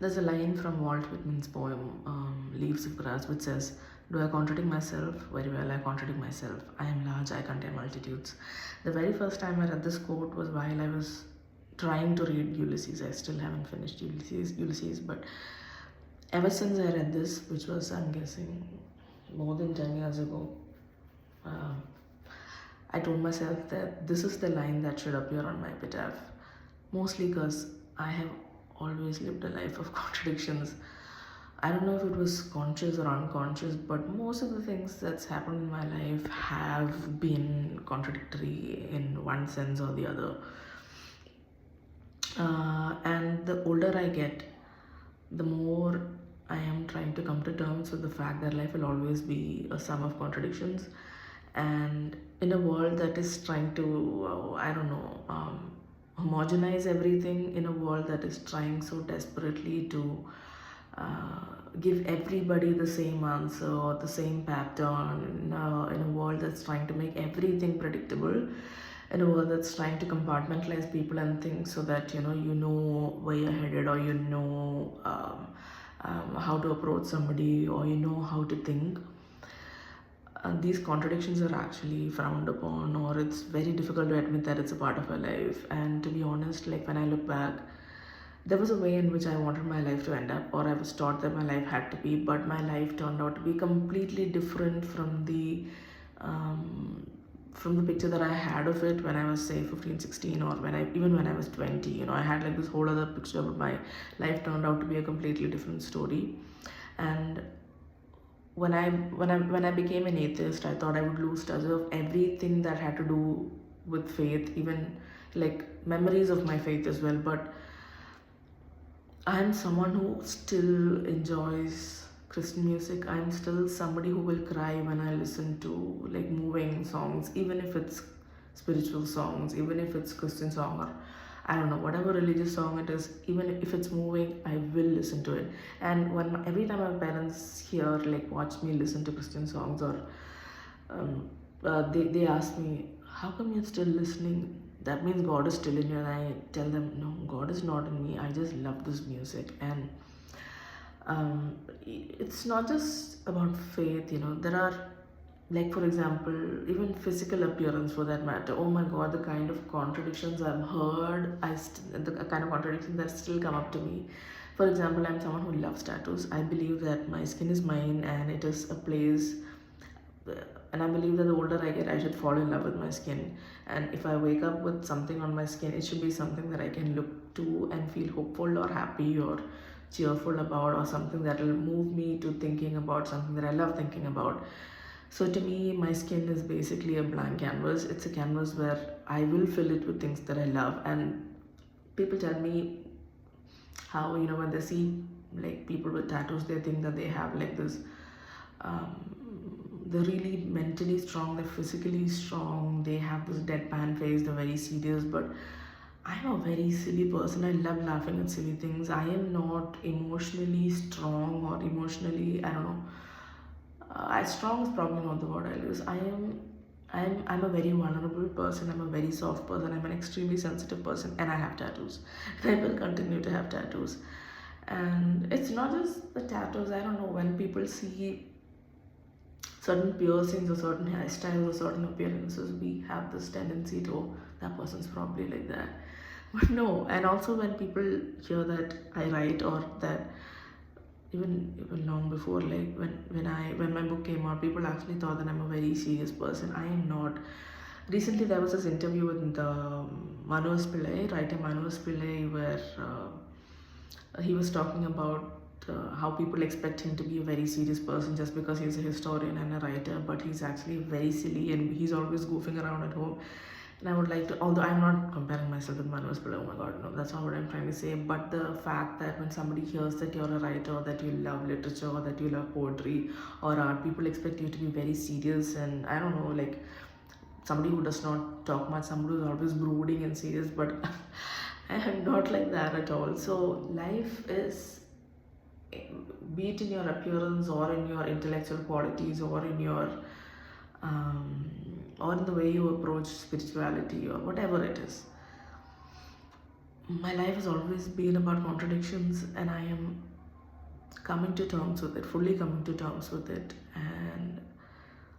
There's a line from Walt Whitman's poem, Leaves of Grass, which says, "Do I contradict myself? Very well, I contradict myself. I am large, I contain multitudes." The very first time I read this quote was while I was trying to read Ulysses. I still haven't finished Ulysses, but ever since I read this, which was, I'm guessing, more than 10 years ago, uh, I told myself that this is the line that should appear on my epitaph. Mostly because I have always lived a life of contradictions. I don't know if it was conscious or unconscious, but most of the things that's happened in my life have been contradictory in one sense or the other. And the older I get, the more I am trying to come to terms with the fact that life will always be a sum of contradictions. And in a world that is trying to, homogenize everything, in a world that is trying so desperately to uh, give everybody the same answer or the same pattern, in a world that's trying to make everything predictable, in a world that's trying to compartmentalize people and things so that you know where you're headed, or how to approach somebody, or how to think. These contradictions are actually frowned upon, or it's very difficult to admit that it's a part of our life. And to be honest, like when I look back, there was a way in which I wanted my life to end up, or I was taught that my life had to be, but my life turned out to be completely different from the picture that I had of it when I was, say, 15, 16, or when I was 20. I had like this whole other picture, but my life turned out to be a completely different story. And when I became an atheist, I thought I would lose touch of everything that had to do with faith, even like memories of my faith as well. But I'm someone who still enjoys Christian music. I'm still somebody who will cry when I listen to like moving songs, even if it's spiritual songs, even if it's Christian song, or I don't know, whatever religious song it is, even if it's moving, I will listen to it. And every time my parents hear, like, watch me listen to Christian songs, or they ask me, how come you're still listening? That means God is still in you. And I tell them, no, God is not in me. I just love this music. And it's not just about faith, there are, like, for example, even physical appearance for that matter. Oh my God, the kind of contradictions I've heard, the kind of contradictions that still come up to me. For example, I'm someone who loves tattoos. I believe that my skin is mine and it is a place, and I believe that the older I get, I should fall in love with my skin. And if I wake up with something on my skin, it should be something that I can look to and feel hopeful or happy or cheerful about, or something that will move me to thinking about something that I love thinking about. So to me, my skin is basically a blank canvas. It's a canvas where I will fill it with things that I love. And people tell me how, when they see like people with tattoos, they think that they have like this, they're really mentally strong, they're physically strong, they have this deadpan face, they're very serious. But I'm a very silly person. I love laughing at silly things. I am not emotionally strong, or emotionally, I don't know. Strong is probably not the word I'll use. I'm a very vulnerable person. I'm a very soft person. I'm an extremely sensitive person, and I have tattoos. And I will continue to have tattoos. And it's not just the tattoos. I don't know, when people see certain piercings or certain hairstyles or certain appearances, we have this tendency to, oh, that person's probably like that. But no. And also when people hear that I write, or that even long before, like when my book came out, people actually thought that I'm a very serious person. I am not. Recently there was this interview with the writer Manu Pillai, where he was talking about how people expect him to be a very serious person just because he's a historian and a writer, but he's actually very silly and he's always goofing around at home. And I would like to, although I'm not comparing myself with Manu Pillai, oh my God, no, that's not what I'm trying to say. But the fact that when somebody hears that you're a writer, that you love literature, or that you love poetry or art, people expect you to be very serious, and I don't know, like somebody who does not talk much, somebody who's always brooding and serious. But I am not like that at all. So life is, be it in your appearance, or in your intellectual qualities, or in your or in the way you approach spirituality, or whatever it is, My life has always been about contradictions, and I am coming to terms with it, fully coming to terms with it. And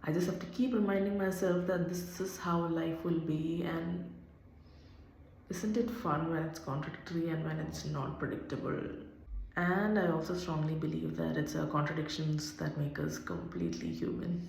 I just have to keep reminding myself that this is how life will be. And isn't it fun when it's contradictory and when it's not predictable? And I also strongly believe that it's our contradictions that make us completely human.